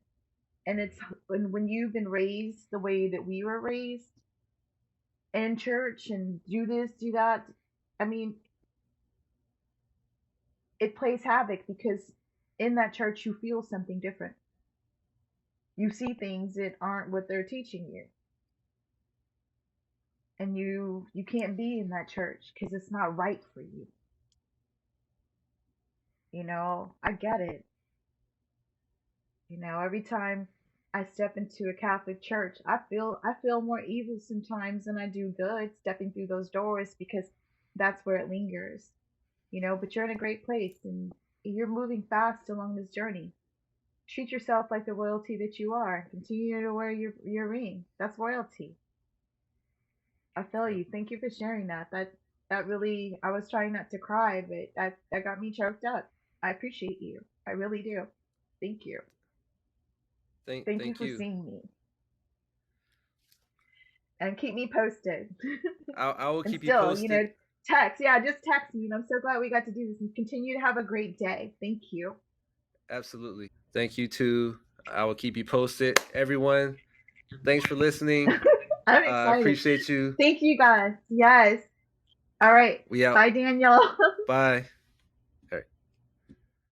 And it's when you've been raised the way that we were raised in church and do this, do that. I mean, it plays havoc because in that church you feel something different. You see things that aren't what they're teaching you. and you can't be in that church because it's not right for you. You know, I get it. You know, every time I step into a Catholic church, I feel more evil sometimes than I do good stepping through those doors because that's where it lingers. You know, but you're in a great place and you're moving fast along this journey. Treat yourself like the royalty that you are. Continue to wear your ring. That's royalty. I feel Yep. you. Thank you for sharing that. That really, I was trying not to cry, but that got me choked up. I appreciate you. I really do. Thank you. Thank you Thank for you. seeing me. And keep me posted. I will And keep you still, posted. text. Yeah, just text me. And I'm so glad we got to do this and continue to have a great day. Thank you. Absolutely. Thank you too. I will keep you posted. Everyone, thanks for listening. I'm I excited. appreciate you. Thank you guys. Yes. All right. We out. Bye, Daniel. Bye.